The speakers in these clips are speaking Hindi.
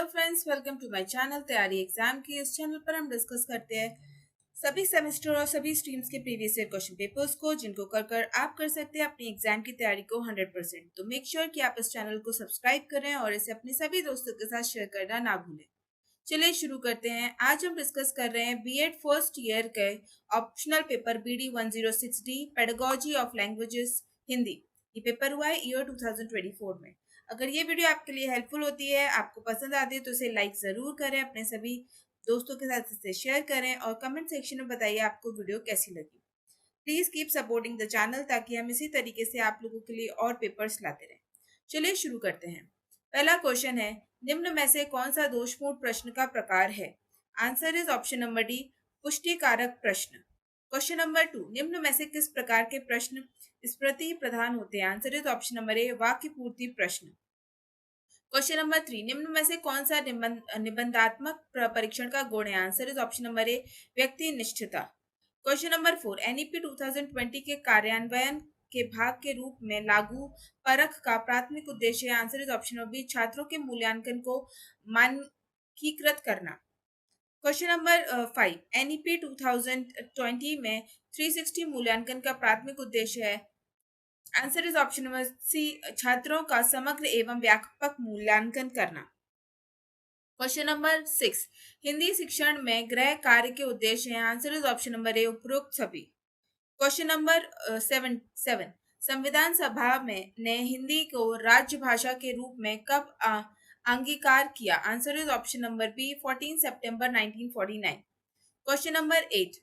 Hello friends, welcome to my channel तैयारी एग्जाम की। इस चैनल पर हम डिस्कस करते हैं सभी सेमेस्टर और सभी स्ट्रीम्स के प्रीवियस ईयर क्वेश्चन पेपर्स को, जिनको कर आप कर सकते हैं अपनी एग्जाम की तैयारी को 100%। तो मेक श्योर कि आप इस चैनल को सब्सक्राइब करें और इसे अपने सभी दोस्तों के साथ शेयर करना ना भूलें। चलिए शुरू करते हैं। आज हम डिस्कस कर रहे हैं बीएड फर्स्ट ईयर के optional paper BD 106D pedagogy of languages Hindi. ये पेपर हुआ है ईयर 2024 में। अगर ये वीडियो आपके लिए हेल्पफुल होती है, आपको पसंद आती है, तो इसे लाइक ज़रूर करें, अपने सभी दोस्तों के साथ इसे शेयर करें और कमेंट सेक्शन में बताइए आपको वीडियो कैसी लगी। Please keep supporting the channel ताकि हम इसी तरीके से आप लोगों के लिए और पेपर्स लाते रहें। चलिए शुरू करते हैं। पहला क्वेश्चन है, निम्न में से कौन सा दोषपूर्ण प्रश्न का प्रकार है? Answer is option number D, पुष्टिकारक प्रश्न। क्वेश्चन नंबर 2, निम्न में से किस प्रकार के प्रश्न स्मृति प्रधान होते हैं? आंसर इज ऑप्शन नंबर ए, वाक्य पूर्ति प्रश्न। क्वेश्चन नंबर 3, निम्न में से कौन सा निबंधात्मक परीक्षण का गुण है? आंसर इज ऑप्शन नंबर ए, व्यक्ति निष्ठता। क्वेश्चन नंबर 4, एनईपी 2020 के कार्यान्वयन के भाग के रूप में लागू परख का प्राथमिक उद्देश्य है? Answer is option number B, छात्रों के मूल्यांकन को मानकीकृत करना। क्वेश्चन नंबर 5, एनईपी 2020 में 360 मूल्यांकन का प्राथमिक उद्देश्य है? Answer is option number C, छात्रों का समग्र एवं व्यापक मूल्यांकन करना। क्वेश्चन नंबर 6, हिंदी शिक्षण में गृह कार्य के उद्देश्य हैं? आंसर इज ऑप्शन नंबर ए, उपरोक्त सभी। क्वेश्चन नंबर 7, संविधान सभा में ने हिंदी को राज्य भाषा के रूप में कब अंगीकार किया? Answer is option number B, 14 सितंबर 1949। क्वेश्चन नंबर 8,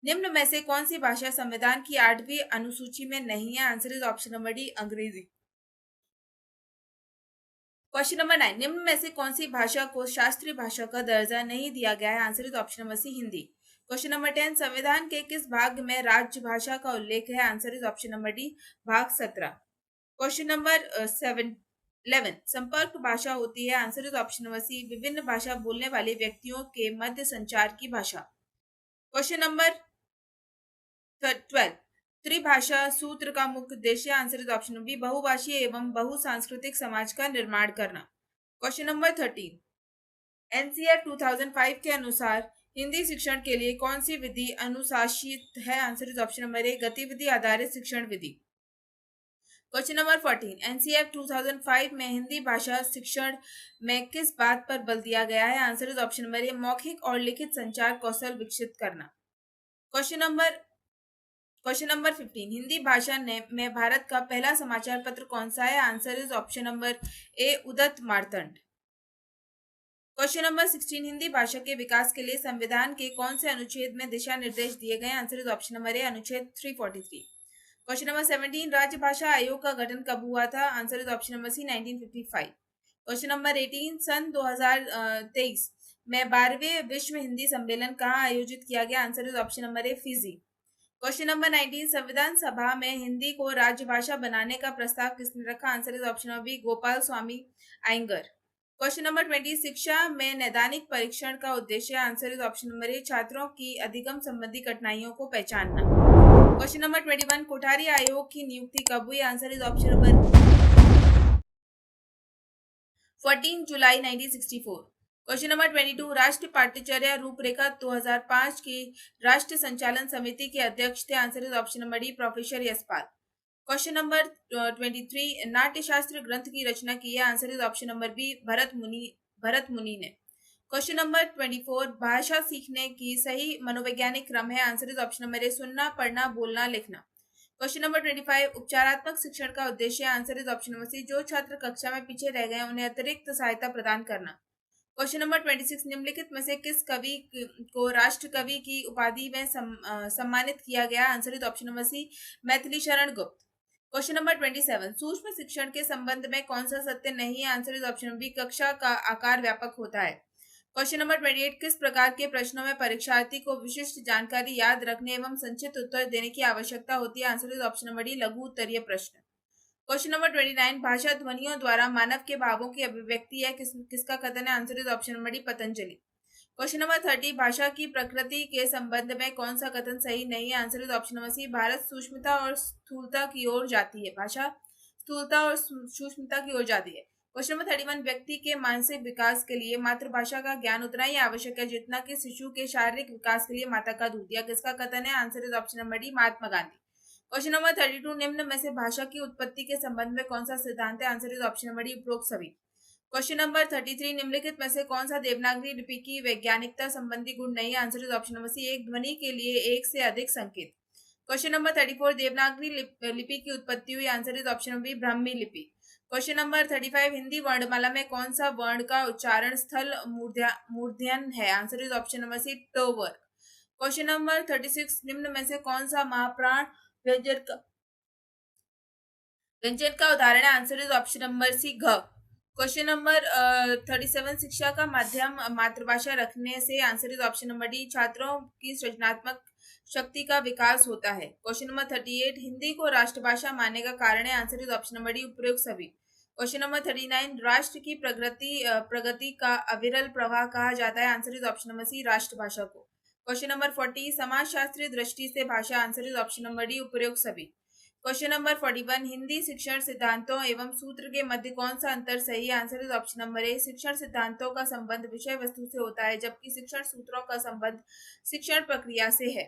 निम्न में से कौन सी भाषा संविधान की 8वीं अनुसूची में नहीं है? Answer is option number D, अंग्रेजी। क्वेश्चन नंबर 9, निम्न में से कौन सी भाषा को शास्त्रीय भाषा का दर्जा नहीं दिया गया है? Answer is option number C, Hindi. Question number 10, संविधान के किस भाग में राज्य भाषा का उल्लेख है? Answer is option number D, भाग 17। क्वेश्चन नंबर 11, संपर्क भाषा होती है? Answer is option number C, विभिन्न भाषा बोलने वाले व्यक्तियों के मध्य संचार की भाषा। क्वेश्चन नंबर 12, त्रिभाषा सूत्र का मुख्य उद्देश्य? आंसर इज ऑप्शन बी, बहुभाषीय एवं बहुसांस्कृतिक समाज का निर्माण करना। क्वेश्चन नंबर 13, एनसीआर 2005 के अनुसार हिंदी शिक्षण के लिए कौन सी विधि अनुशासित है? आंसर इज ऑप्शन नंबर ए, गतिविधि आधारित शिक्षण विधि। क्वेश्चन नंबर 14, एनसीआर 2005 में हिंदी भाषा शिक्षण में किस बात पर बल दिया गया है? आंसर इज ऑप्शन नंबर ए, मौखिक और लिखित संचार कौशल विकसित करना। क्वेश्चन नंबर 15, हिंदी भाषा में भारत का पहला समाचार पत्र कौन सा है? Answer is option number A, उदत मार्तंड। क्वेश्चन नंबर 16, हिंदी भाषा के विकास के लिए संविधान के कौन से अनुच्छेद में दिशा निर्देश दिए गए? आंसर इज ऑप्शन नंबर ए, अनुच्छेद 343। क्वेश्चन नंबर 17, राज्य भाषा आयोग का गठन कब हुआ था? Answer is option number C, 1955। Question number 18, सन 2023 में 12वें विश्व हिंदी सम्मेलन कहाँ आयोजित किया गया? Answer is option number A, Fiji. Question number 19, संविधान सभा में हिंदी को राजभाषा बनाने का प्रस्ताव किसने रखा? Answer is option number B, Gopal Swami Ayyangar. Question number 20, शिक्षा में नैदानिक परीक्षण का उद्देश्य? Answer is option number A, छात्रों की अधिगम संबंधी कठिनाइयों को पहचानना। क्वेश्चन नंबर 21, कोठारी आयोग की नियुक्ति कब हुई? Answer is option number 14 July 1964। Question number 22, राष्ट्रीय पाठ्यचर्या रूपरेखा 2005 की राष्ट्रीय संचालन समिति के अध्यक्ष थे? Answer is option number D, professor Yashpal. Question number 23, नाट्यशास्त्र ग्रंथ की रचना की है? Answer is option number B, Bharat Muni ने। क्वेश्चन नंबर 24, भाषा सीखने की सही मनोवैज्ञानिक क्रम है? आंसर इज ऑप्शन नंबर ए, सुनना, पढ़ना, बोलना, लिखना। क्वेश्चन नंबर 25, उपचारात्मक शिक्षण का उद्देश्य? Answer is option number C, जो छात्र कक्षा में पीछे रह गए उन्हें अतिरिक्त सहायता प्रदान करना। क्वेश्चन नंबर 26, निम्नलिखित में से किस कवि को राष्ट्र कवि की उपाधि में सम्मानित किया गया? Answer is option number C, Maithili Sharan Gupt. Question number 27, सूक्ष्म शिक्षण के संबंध में कौन सा सत्य नहीं है? आंसर इज ऑप्शन बी, कक्षा का आकार व्यापक होता है। क्वेश्चन नंबर 28, किस प्रकार के प्रश्नों में परीक्षार्थी को विशिष्ट जानकारी याद रखने एवं संक्षिप्त उत्तर देने की आवश्यकता होती है? Answer is option number D, लघु उत्तरीय प्रश्न। क्वेश्चन नंबर 29, भाषा ध्वनियों द्वारा मानव के भावों की अभिव्यक्ति है? किसका कथन है? Answer is option number D, Patanjali. Question number 30, भाषा की प्रकृति के संबंध में कौन सा कथन सही नहीं है? Answer is option number C, Bharat सूक्ष्मता और स्थूलता की ओर जाती है। भाषा स्थूलता और सूक्ष्मता की ओर जाती है। क्वेश्चन नंबर 31, व्यक्ति के मानसिक विकास के लिए मातृभाषा का ज्ञान उतना ही आवश्यक है जितना कि शिशु के शारीरिक विकास के लिए माता का दूध। यह किसका कथन है? Answer is option number D, Mahatma Gandhi. Question number 32, निम्न में से भाषा की उत्पत्ति के संबंध में कौन सा सिद्धांत है? Answer is option number D, उपरोक्त सभी। क्वेश्चन नंबर 33, निम्नलिखित में से कौन सा देवनागरी लिपि की वैज्ञानिकता संबंधी गुण नहीं है? Answer is option number C, एक ध्वनि के लिए एक से अधिक संकेत। क्वेश्चन नंबर 34, देवनागरी लिपि की उत्पत्ति हुई? Answer is option number B, Brahmi लिपि। क्वेश्चन नंबर 35, हिंदी वर्णमाला में कौन सा वर्ण का उच्चारण स्थल मूर्धन्य है? Answer is option number C, ट वर्ग। क्वेश्चन नंबर 36, निम्न में से कौन सा महाप्राण व्यंजन का उदाहरण है? Answer is option number C, घ। क्वेश्चन नंबर 37, शिक्षा का माध्यम मातृभाषा रखने से? Answer is option number D, छात्रों की सृजनात्मक शक्ति का विकास होता है। क्वेश्चन नंबर 38, हिंदी को राष्ट्रभाषा मानने का कारण है? Answer is option number D, उपयुक्त सभी। क्वेश्चन नंबर 39, राष्ट्र की प्रगति का अविरल प्रवाह कहा जाता है? Answer is option number C, राष्ट्रभाषा को। क्वेश्चन नंबर 40, समाजशास्त्रीय दृष्टि से भाषा? Answer is option number D, उपयुक्त सभी। क्वेश्चन नंबर 41, हिंदी शिक्षण सिद्धांतों एवं सूत्र के मध्य कौन सा अंतर सही है? आंसर इज ऑप्शन नंबर ए, शिक्षण सिद्धांतों का संबंध विषय वस्तु से होता है जबकि शिक्षण सूत्रों का संबंध शिक्षण प्रक्रिया से है।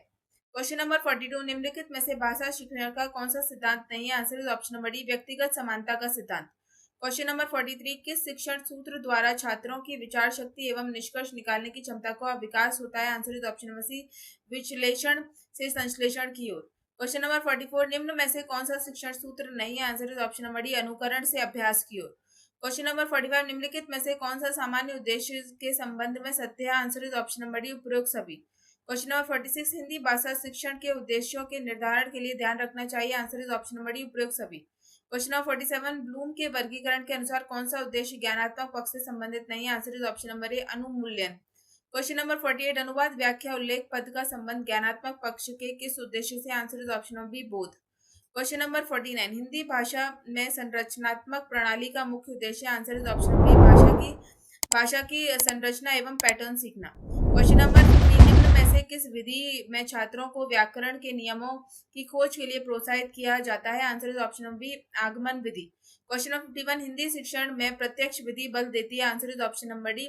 क्वेश्चन नंबर 42, निम्नलिखित में से भाषा शिक्षण का कौन सा सिद्धांत नहीं है? Answer is option number D, व्यक्तिगत समानता का सिद्धांत। क्वेश्चन नंबर 43, किस शिक्षण सूत्र द्वारा छात्रों की विचार शक्ति एवं निष्कर्ष निकालने की क्षमता का विकास होता है? Answer is option number C, विश्लेषण से संश्लेषण की ओर। क्वेश्चन नंबर 44, निम्न में से कौन सा शिक्षण सूत्र नहीं है? Answer is option number D, अनुकरण से अभ्यास की ओर। क्वेश्चन नंबर 45, निम्नलिखित में से कौन सा सामान्य उद्देश्य के संबंध में सत्य है? Answer is option number D, उपयुक्त सभी। क्वेश्चन नंबर 46, हिंदी भाषा शिक्षण के उद्देश्यों के निर्धारण के लिए ध्यान रखना चाहिए? Answer is option number D, उपयुक्त सभी। क्वेश्चन नंबर 47, ब्लूम के वर्गीकरण के अनुसार कौन सा उद्देश्य ज्ञानात्मक पक्ष से संबंधित नहीं है? Answer is option number A, अनुमूल्यन। क्वेश्चन नंबर 48, अनुवाद व्याख्या उल्लेख पद का संबंध ज्ञानात्मक पक्ष के किस उद्देश्य से? Answer is option number B, बोध। क्वेश्चन नंबर 49, हिंदी भाषा में संरचनात्मक प्रणाली का मुख्य उद्देश्य? Answer is option number B, भाषा की संरचना एवं पैटर्न सीखना। क्वेश्चन नंबर 50, निम्न में से किस विधि में छात्रों को व्याकरण के नियमों की खोज के लिए प्रोत्साहित किया जाता है? Answer is option number B, आगमन विधि। क्वेश्चन नंबर 51, हिंदी शिक्षण में प्रत्यक्ष विधि बल देती है? Answer is option number D,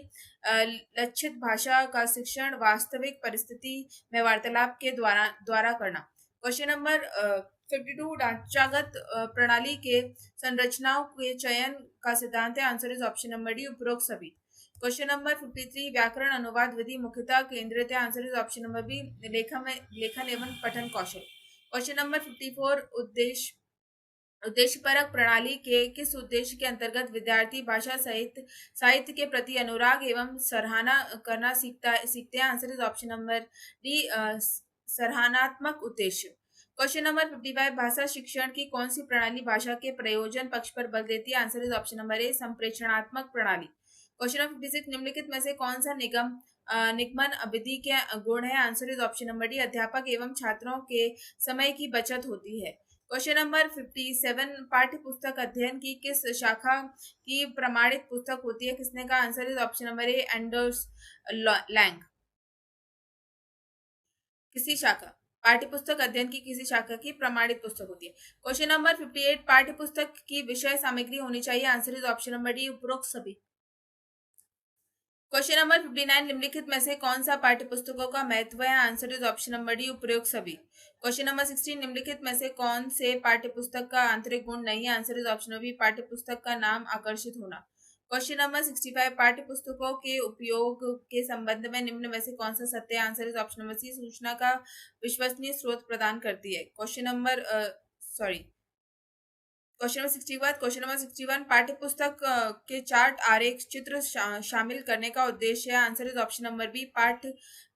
लक्षित भाषा का शिक्षण वास्तविक परिस्थिति में वार्तालाप के द्वारा करना। क्वेश्चन नंबर 52, ढांचागत प्रणाली के संरचनाओं के चयन का सिद्धांत है? Answer is option number D, उपरोक्त सभी। क्वेश्चन नंबर 53, व्याकरण अनुवाद विधि मुख्यतः केंद्रित है? Answer is option number B, लेखन एवं पठन कौशल। क्वेश्चन नंबर 54, उद्देश्यपरक प्रणाली के किस उद्देश्य के अंतर्गत विद्यार्थी भाषा साहित्य के प्रति अनुराग एवं सराहना करना सीखते हैं? Answer is option number D, सराहनात्मक उद्देश्य। क्वेश्चन नंबर 55, भाषा शिक्षण की कौन सी प्रणाली भाषा के प्रयोजन पक्ष पर बल देती है? Answer is option number A, संप्रेषणात्मक प्रणाली। क्वेश्चन नंबर 56, निम्नलिखित में से कौन सा निगमन विधि के गुण है? Answer is option number D, अध्यापक एवं छात्रों के समय की बचत होती है। क्वेश्चन नंबर 57, पाठ्य पुस्तक अध्ययन की किस शाखा की प्रमाणित पुस्तक होती है? किसने का? Answer is option number A, Anders Lang. किसी शाखा, पाठ्य पुस्तक अध्ययन की किसी शाखा की प्रमाणित पुस्तक होती है। क्वेश्चन नंबर 58, पाठ्य पुस्तक की विषय सामग्री होनी चाहिए? Answer is option number D, उपरोक्त सभी। क्वेश्चन नंबर 59, निम्नलिखित में से कौन सा पाठ्य पुस्तकों का महत्व है? Answer is option number D, उपयुक्त सभी। क्वेश्चन नंबर 16, निम्नलिखित में से कौन से पाठ्य पुस्तक का आंतरिक गुण नहीं है? Answer is option number B, पाठ्य पुस्तक का नाम आकर्षित होना। क्वेश्चन नंबर 65, पाठ्य पुस्तकों के उपयोग के संबंध में निम्न में से कौन सा सत्य है? Answer is option number C, सूचना का विश्वसनीय स्रोत प्रदान करती है। Question number question number 61, question number 61, पाठ्य पुस्तक के चार्ट आरेख चित्र शामिल करने का उद्देश्य है? Answer is option number B,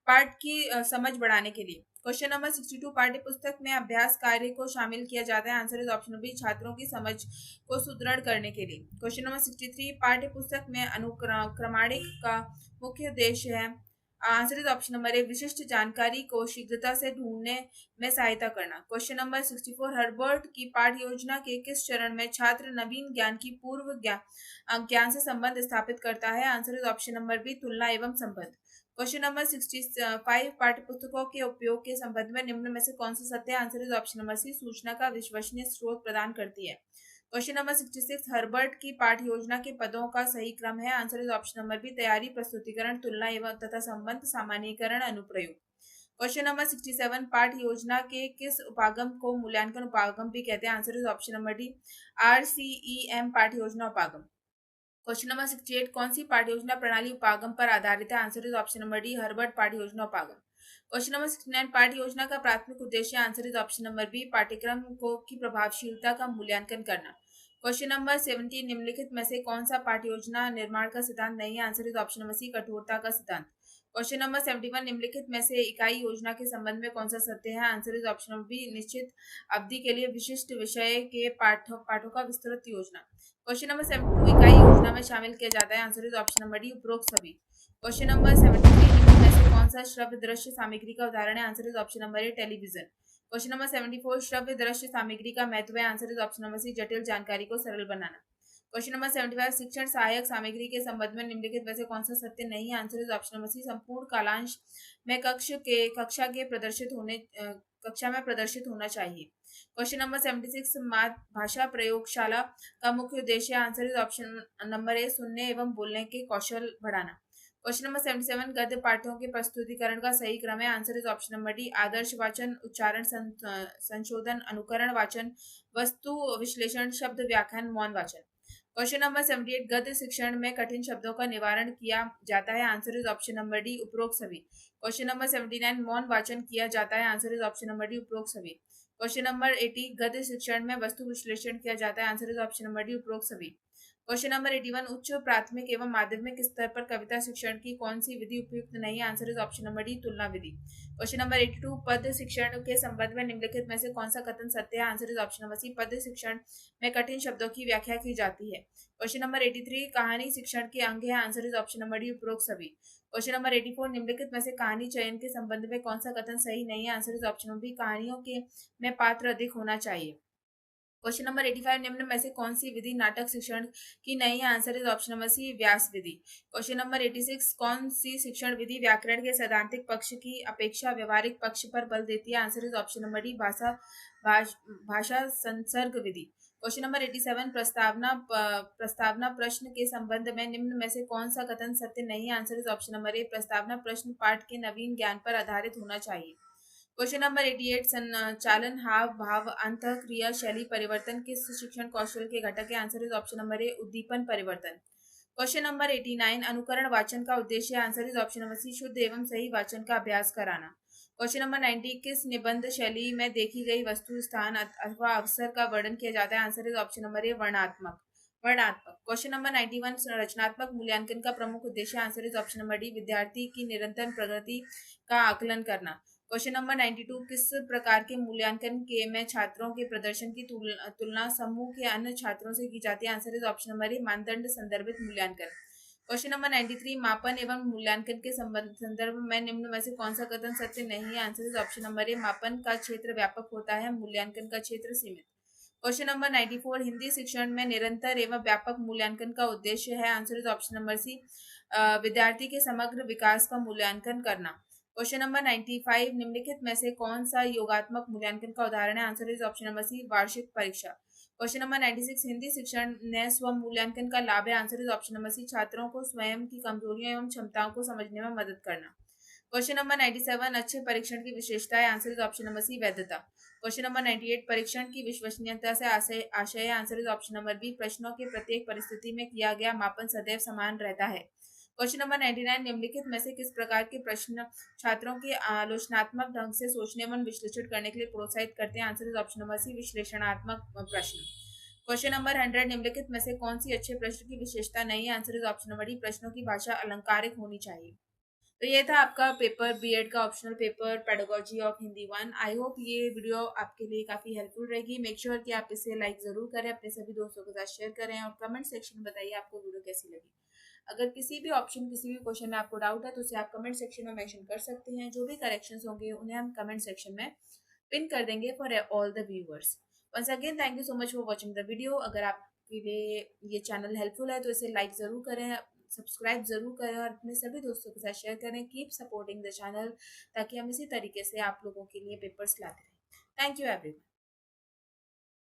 पाठ की समझ बढ़ाने के लिए। क्वेश्चन नंबर 62, पाठ्य पुस्तक में अभ्यास कार्य को शामिल किया जाता है? Answer is option number B, छात्रों की समझ को सुदृढ़ करने के लिए। क्वेश्चन नंबर 63, पाठ्य पुस्तक में अनुक्रमणिक का मुख्य उद्देश्य है? आंसर इज ऑप्शन नंबर ए, विशिष्ट जानकारी को शीघ्रता से ढूंढने में सहायता करना। क्वेश्चन नंबर 64, हर्बर्ट की पाठ्य योजना के किस चरण में छात्र नवीन ज्ञान की पूर्व ज्ञान से संबंध स्थापित करता है? Answer is option number B, तुलना एवं संबंध। क्वेश्चन नंबर 65, पाठ्य पुस्तकों के उपयोग के संबंध में निम्न में से कौन सा सत्य है? Answer is option number C, सूचना का विश्वसनीय स्रोत प्रदान करती है। क्वेश्चन नंबर 66 हर्बर्ट की पाठ योजना के पदों का सही क्रम है। Answer is option number B तैयारी, प्रस्तुतिकरण, तुलना एवं तथा संबंध, सामान्यीकरण, अनुप्रयोग। क्वेश्चन नंबर 67 पाठ योजना के किस उपागम को मूल्यांकन उपागम भी कहते हैं? Answer is option number D RCEM पाठ योजना उपागम। क्वेश्चन नंबर 68 कौन सी पाठ योजना प्रणाली उपागम पर आधारित है? Answer is option number D Herbert पाठ योजना उपागम। क्वेश्चन नंबर 69 पाठ योजना का प्राथमिक उद्देश्य? Answer is option number B पाठ्यक्रम को की प्रभावशीलता का मूल्यांकन करना। क्वेश्चन नंबर 70 निम्नलिखित में से कौन सा पाठ योजना निर्माण का सिद्धांत नहीं है? Answer is option number C कठोरता का सिद्धांत। क्वेश्चन नंबर 71 निम्नलिखित में से इकाई योजना के संबंध में कौन सा सत्य है? Answer is option number B निश्चित अवधि के लिए विशिष्ट विषय के पाठों का विस्तृत योजना। क्वेश्चन नंबर 72 इकाई योजना में शामिल किया जाता है? Answer is option number D उपरोक्त सभी। क्वेश्चन नंबर 73 निम्न में से कौन सा श्रव्य दृश्य सामग्री का उदाहरण है? Answer is option number A television. Question number 74 श्रव्य दृश्य सामग्री का महत्व है? Answer is option number C जटिल जानकारी को सरल बनाना। क्वेश्चन नंबर 75 शिक्षण सहायक सामग्री के संबंध में निम्नलिखित में से कौन सा सत्य नहीं है? Answer is option number C संपूर्ण कालांश में कक्षा में प्रदर्शित होना चाहिए। क्वेश्चन नंबर 76 भाषा प्रयोगशाला का मुख्य उद्देश्य? आंसर इज ऑप्शन नंबर ए सुनने एवं बोलने के कौशल बढ़ाना। क्वेश्चन नंबर 77 गद्य पाठों के प्रस्तुतिकरण का सही क्रम है? Answer is option number D आदर्श वाचन, उच्चारण संशोधन, अनुकरण वाचन, वस्तु विश्लेषण, शब्द व्याख्यान, मौन वाचन। क्वेश्चन नंबर 78 गद्य शिक्षण में कठिन शब्दों का निवारण किया जाता है? Answer is option number D उपरोक्त सभी। क्वेश्चन नंबर 79 मौन वाचन किया जाता है? Answer is option number D उपरोक्त सभी। क्वेश्चन नंबर 80 गद्य शिक्षण में वस्तु विश्लेषण किया जाता है? Answer is option number D उपरोक्त सभी। क्वेश्चन नंबर 81 उच्च प्राथमिक एवं माध्यमिक स्तर पर कविता शिक्षण की कौन सी विधि उपयुक्त नहीं है? Answer is option number D तुलना विधि। क्वेश्चन नंबर 82 पद शिक्षण के संबंध में निम्नलिखित में से कौन सा कथन सत्य है? Answer is option number C पद शिक्षण में कठिन शब्दों की व्याख्या की जाती है। क्वेश्चन नंबर 83 कहानी शिक्षण के अंग है? Answer is option number D उपरोक्त सभी। क्वेश्चन नंबर 84 निम्नलिखित में से कहानी चयन के संबंध में कौन सा कथन सही नहीं है? Answer is option number B कहानियों के में पात्र अधिक होना चाहिए। क्वेश्चन नंबर 85 निम्न में से कौन सी विधि नाटक शिक्षण की नहीं है? Answer is option number C व्यास विधि। क्वेश्चन नंबर 86 कौन सी शिक्षण विधि व्याकरण के सैद्धांतिक पक्ष की अपेक्षा व्यवहारिक पक्ष पर बल देती है? Answer is option number D भाषा संसर्ग विधि। क्वेश्चन नंबर 87 प्रस्तावना प्रश्न के संबंध में निम्न में से कौन सा कथन सत्य नहीं है? आंसर इज ऑप्शन नंबर ए प्रस्तावना प्रश्न पाठ के नवीन ज्ञान पर आधारित होना चाहिए। क्वेश्चन नंबर 88 संचालन हाव भाव अंत क्रिया शैली परिवर्तन किस शिक्षण कौशल के घटक है? Answer is option number A उद्दीपन परिवर्तन। क्वेश्चन नंबर 89 अनुकरण वाचन का उद्देश्य? Answer is option number C शुद्ध एवं सही वाचन का अभ्यास कराना। क्वेश्चन नंबर 90 किस निबंध शैली में देखी गई वस्तु स्थान अथवा अवसर का वर्णन किया जाता है? आंसर इज ऑप्शन नंबर ए वर्णात्मक। क्वेश्चन नंबर 91 रचनात्मक मूल्यांकन का प्रमुख उद्देश्य? Answer is option number D विद्यार्थी की निरंतर प्रगति का आकलन करना। क्वेश्चन नंबर 92 किस प्रकार के मूल्यांकन के में छात्रों के प्रदर्शन की तुलना समूह के अन्य छात्रों से की जाती है? आंसर इज ऑप्शन नंबर ए मानदंड संदर्भित मूल्यांकन। क्वेश्चन नंबर 93 मापन एवं मूल्यांकन के संदर्भ में निम्न में से कौन सा कथन सत्य नहीं है? आंसर इज ऑप्शन नंबर ए मापन का क्षेत्र व्यापक होता है, मूल्यांकन का क्षेत्र सीमित। क्वेश्चन नंबर 94 हिंदी शिक्षण में निरंतर एवं व्यापक मूल्यांकन का उद्देश्य है? Answer is option number C विद्यार्थी के समग्र विकास का मूल्यांकन करना। क्वेश्चन नंबर 95 निम्नलिखित में से कौन सा योगात्मक मूल्यांकन का उदाहरण है? Answer is option number C वार्षिक परीक्षा। क्वेश्चन नंबर 96 हिंदी शिक्षण ने स्व मूल्यांकन का लाभ है? Answer is option number C छात्रों को स्वयं की कमजोरियों एवं क्षमताओं को समझने में मदद करना। क्वेश्चन नंबर 97 अच्छे परीक्षण की विशेषता है? Answer is option number C वैधता। क्वेश्चन नंबर 98 परीक्षण की विश्वसनीयता से आशय है? Answer is option number B प्रश्नों के प्रत्येक परिस्थिति में किया गया मापन सदैव समान रहता है। क्वेश्चन नंबर 99 निम्नलिखित में से किस प्रकार के प्रश्न छात्रों के आलोचनात्मक ढंग से सोचने एवं विश्लेषण करने के लिए प्रोत्साहित करते हैं? Answer is option number C विश्लेषणात्मक प्रश्न। क्वेश्चन नंबर 100 निम्नलिखित में से कौन सी अच्छे प्रश्न की विशेषता नहीं है? Answer is option number D प्रश्नों की भाषा अलंकारिक होनी चाहिए। तो ये था आपका पेपर बीएड का optional paper pedagogy of Hindi 1। I hope ये वीडियो आपके लिए काफ़ी हेल्पफुल रहेगी। मेक श्योर कि आप इसे लाइक ज़रूर करें, अपने सभी दोस्तों के साथ शेयर करें और कमेंट सेक्शन में बताइए आपको वीडियो कैसी लगी। अगर किसी भी ऑप्शन किसी भी क्वेश्चन में आपको डाउट है तो उसे आप कमेंट सेक्शन में मेंशन कर सकते हैं। जो भी करेक्शंस होंगे उन्हें हम कमेंट सेक्शन में पिन कर देंगे for all the viewers. Once again thank you so much for watching the video. अगर आपके लिए ये चैनल हेल्पफुल है तो इसे लाइक ज़रूर करें, सब्सक्राइब ज़रूर करें और अपने सभी दोस्तों के साथ शेयर करें। कीप सपोर्टिंग द चैनल ताकि हम इसी तरीके से आप लोगों के लिए पेपर्स लाते रहें। Thank you everyone.